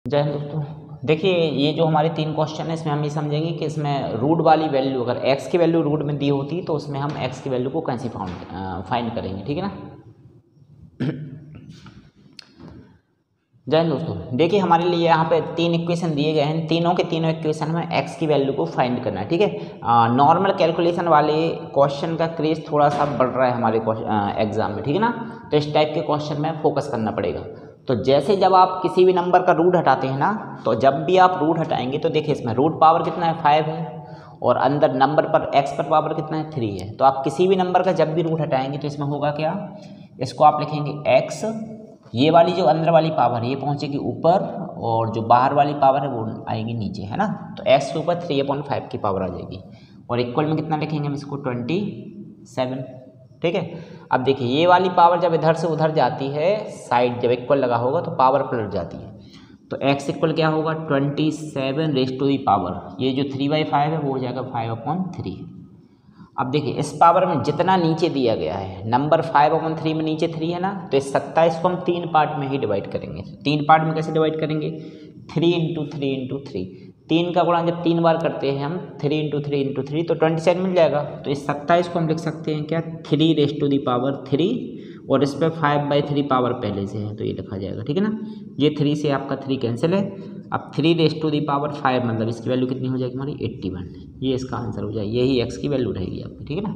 जय हिंद दोस्तों। देखिए ये जो हमारे 3 क्वेश्चन है इसमें हम ये समझेंगे कि इसमें रूट वाली वैल्यू, अगर x की वैल्यू रूट में दी होती तो उसमें हम x की वैल्यू को कैसे फाइंड करेंगे, ठीक है ना। जय हिंद दोस्तों। देखिए हमारे लिए यहाँ पे 3 इक्वेशन दिए गए हैं, तीनों के तीनों इक्वेशन में x की वैल्यू को फाइंड करना है, ठीक है। नॉर्मल कैलकुलेशन वाले क्वेश्चन का क्रेज थोड़ा सा बढ़ रहा है हमारे एग्जाम में, ठीक है ना। तो इस टाइप के क्वेश्चन में फोकस करना पड़ेगा। तो जैसे जब आप किसी भी नंबर का रूट हटाते हैं ना, तो जब भी आप रूट हटाएंगे तो देखिए इसमें रूट पावर कितना है 5 है, और अंदर नंबर पर x पर पावर कितना है 3 है। तो आप किसी भी नंबर का जब भी रूट हटाएंगे तो इसमें होगा क्या, इसको आप लिखेंगे x, ये वाली जो अंदर वाली पावर है ये पहुंचेगी ऊपर, और जो बाहर वाली पावर है वो आएगी नीचे, है ना। तो x के ऊपर 3/5 की पावर आ जाएगी, और इक्वल में कितना लिखेंगे हम इसको 27, ठीक है। अब देखिए ये वाली पावर जब इधर से उधर जाती है, साइड जब इक्वल लगा होगा तो पावर पलट जाती है। तो x इक्वल क्या होगा 27 रेज़ टू दी पावर, ये जो 3/5 है वो हो जाएगा 5/3। अब देखिए इस पावर में जितना नीचे दिया गया है, नंबर 5/3 में नीचे 3 है ना, तो इस 27 को हम 3 पार्ट में ही डिवाइड करेंगे। 3 पार्ट में कैसे डिवाइड करेंगे, 3 × 3 × 3, 3 का गुणा जब 3 बार करते हैं हम 3 × 3 × 3 तो 27 मिल जाएगा। तो इस 27 को हम लिख सकते हैं क्या 3 रेज़ टू दी पावर 3, और इस पर 5/3 पावर पहले से है तो ये लिखा जाएगा, ठीक है ना। ये 3 से आपका 3 कैंसिल है। अब 3 रेज़ टू दी पावर 5 मतलब इसकी वैल्यू कितनी हो जाएगी हमारी 81, ये इसका आंसर हो जाएगी, यही x की वैल्यू रहेगी आपकी, ठीक है ना।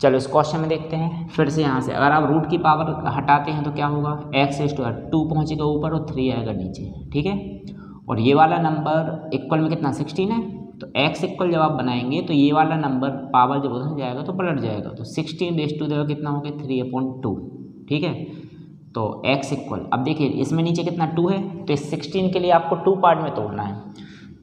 चलो इस क्वेश्चन में देखते हैं फिर से। यहाँ से अगर आप रूट की पावर हटाते हैं तो क्या होगा, x⁻2 पहुँचेगा ऊपर और 3 आएगा नीचे, ठीक है। और ये वाला नंबर इक्वल में कितना 16 है, तो x इक्वल जब आप बनाएंगे तो ये वाला नंबर पावर जब उधर जाएगा तो पलट जाएगा। तो 16 रेज़ टू देगा कितना हो गया 3/2, ठीक है। तो x इक्वल, अब देखिए इसमें नीचे कितना 2 है, तो इस 16 के लिए आपको 2 पार्ट में तोड़ना है।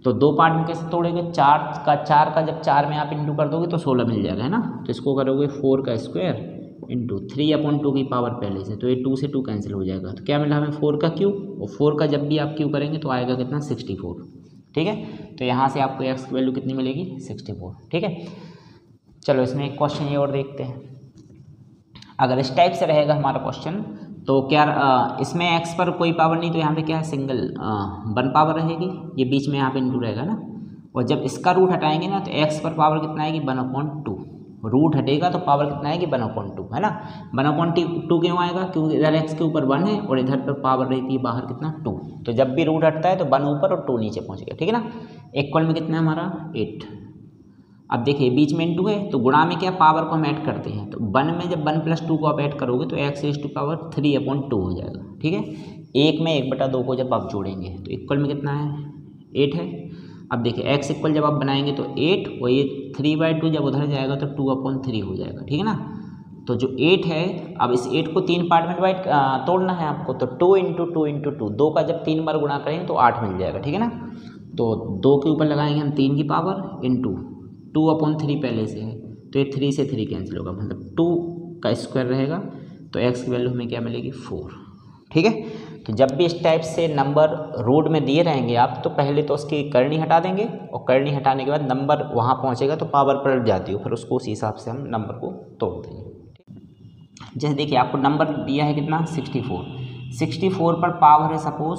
तो 2 पार्ट में कैसे तोड़ेंगे, 4 का जब 4 में आप इंटू कर दोगे तो 16 मिल जाएगा, है ना। तो इसको करोगे 4 का स्क्वायर इंटू 3/2 की पावर पहले से, तो ये 2 से 2 कैंसिल हो जाएगा। तो क्या मिला हमें 4 का क्यूब, और 4 का जब भी आप क्यूब करेंगे तो आएगा कितना 64, ठीक है। तो यहाँ से आपको x की वैल्यू कितनी मिलेगी 64, ठीक है। चलो इसमें एक क्वेश्चन ये और देखते हैं। अगर इस टाइप से रहेगा हमारा क्वेश्चन तो क्या इसमें x पर कोई पावर नहीं, तो यहाँ पे क्या है सिंगल 1 पावर रहेगी, ये बीच में यहाँ पे इंटू रहेगा ना। और जब इसका रूट हटाएंगे ना तो x पर पावर कितना आएगी 1/2, रूट हटेगा तो पावर कितना आएगी 1/2, है ना। 1/2 क्यों आएगा, क्योंकि इधर x के ऊपर 1 है और इधर पर पावर रहती है बाहर कितना 2, तो जब भी रूट हटता है तो 1 ऊपर और 2 नीचे पहुँच गया, ठीक है ना। इक्वल में कितना है हमारा 8। अब देखिए बीच में इंटू है तो गुणा में क्या पावर को हम ऐड करते हैं, तो 1 में जब 1 + 2 को आप ऐड करोगे तो x⁻³ 3/2 हो जाएगा, ठीक है। 1 में 1/2 को जब आप जोड़ेंगे तो इक्वल में कितना है 8 है। अब देखिए x इक्वल जब आप बनाएंगे तो 8, और ये 3/2 जब उधर जाएगा तो 2/3 हो जाएगा, ठीक है ना। तो जो 8 है, अब इस 8 को 3 पार्ट में तोड़ना है आपको, तो 2 × 2 × 2, 2 का जब 3 बार गुणा करेंगे तो 8 मिल जाएगा, ठीक है ना। तो 2 के ऊपर लगाएंगे हम 3 की पावर इंटू 2/3 पहले से है, तो ये 3 से 3 कैंसिल होगा, मतलब 2 का स्क्वायर रहेगा। तो x की वैल्यू हमें क्या मिलेगी 4, ठीक है। तो जब भी इस टाइप से नंबर रूट में दिए रहेंगे आप, तो पहले तो उसकी करनी हटा देंगे, और करनी हटाने के बाद नंबर वहाँ पहुँचेगा तो पावर पलट जाती है, फिर उसको उस हिसाब से हम नंबर को तोड़ देंगे। जैसे देखिए आपको नंबर दिया है कितना 64 पर पावर है सपोज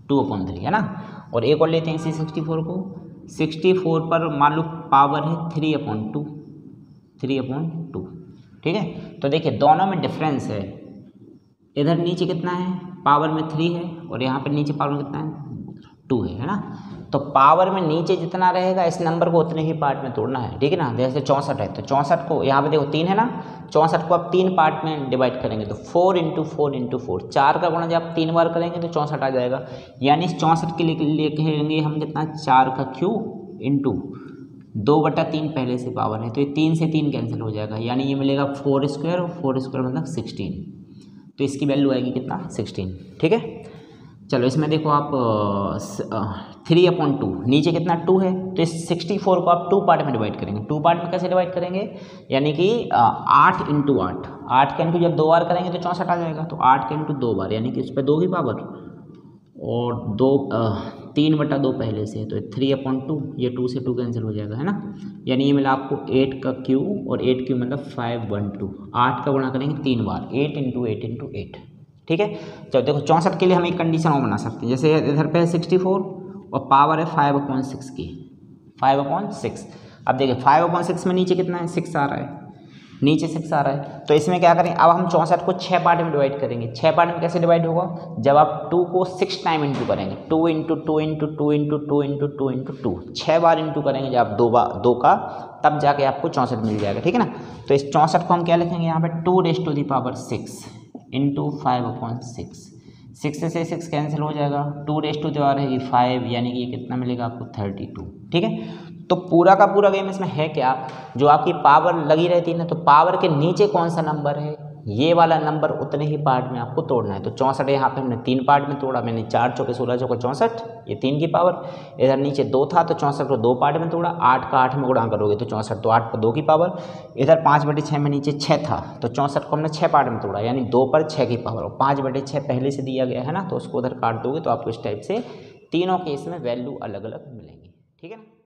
2/3 है ना। और एक और लेते हैं इसी 64 को, 64 पर मान लो पावर है 3/2, ठीक है। तो देखिए दोनों में डिफरेंस है, इधर नीचे कितना है पावर में 3 है, और यहाँ पर नीचे पावर में कितना है 2 है ना। तो पावर में नीचे जितना रहेगा इस नंबर को उतने ही पार्ट में तोड़ना है, ठीक है ना। जैसे 64 है तो 64 को यहाँ पे देखो 3 है ना, 64 को आप 3 पार्ट में डिवाइड करेंगे तो 4 × 4 × 4, 4 का गुणा जब आप 3 बार करेंगे तो 64 आ जाएगा। यानी इस 64 के लिए लिखेंगे हम कितना 4³ इंटू 2/3 पहले से पावर है, तो ये 3 से 3 कैंसिल हो जाएगा, यानी ये मिलेगा 4² और 4² मतलब 16, तो इसकी वैल्यू आएगी कितना 16, ठीक है। चलो इसमें देखो आप 3/2, नीचे कितना 2 है, तो इस 64 को आप 2 पार्ट में डिवाइड करेंगे। 2 पार्ट में कैसे डिवाइड करेंगे, यानी कि 8 × 8, 8 का इंटू जब 2 बार करेंगे तो 64 आ जाएगा, तो 8 का इंटू 2 बार यानी कि उस पर 2 की पावर, और 3/2 पहले से, तो 3/2, ये 2 से 2 कैंसिल हो जाएगा, है ना। यानी ये मिला आपको 8 का क्यूब, और 8³ मतलब 512, 8 का गुणा करेंगे 3 बार, 8 × 8 × 8, ठीक है। चलो देखो 64 के लिए हम एक कंडीशन और बना सकते हैं, जैसे इधर पे है 64 और पावर है 5/6 की, 5/6। अब देखिए 5/6 में नीचे कितना है, 6 आ रहा है, नीचे 6 आ रहा है। तो इसमें क्या करें, अब हम 64 को 6 पार्ट में डिवाइड करेंगे। 6 पार्ट में कैसे डिवाइड होगा, जब आप 2 को 6 टाइम इंटू करेंगे, 2 into 2 into 2 into 2 into 2 into 2, 6 bar into करेंगे जब आप 2 का, तब जाके आपको 64 मिल जाएगा, ठीक है ना। तो इस 64 को हम क्या लिखेंगे यहाँ पे, 2⁻6 इंटू 5/6, 6 से 6 कैंसिल हो जाएगा, 2 रहेगी 5, यानी कि ये कितना मिलेगा आपको 32, ठीक है। तो पूरा का पूरा गेम इसमें है क्या, जो आपकी पावर लगी रहती है ना, तो पावर के नीचे कौन सा नंबर है, ये वाला नंबर उतने ही पार्ट में आपको तोड़ना है। तो 64 यहाँ पे हमने 3 पार्ट में तोड़ा, मैंने 4 चौके 16 चौके 64, ये 3 की पावर। इधर नीचे 2 था तो 64 को 2 पार्ट में तोड़ा, 8 का 8 में गुणा करोगे तो 64, तो 8 पर 2 की पावर। इधर 5/6 में नीचे 6 था तो 64 को हमने 6 पार्ट में तोड़ा, यानी 2 पर 6 की पावर, और 5/6 पहले से दिया गया है ना, तो उसको उधर काट दोगे तो आपको इस टाइप से तीनों केस में वैल्यू अलग अलग मिलेंगी, ठीक है ना।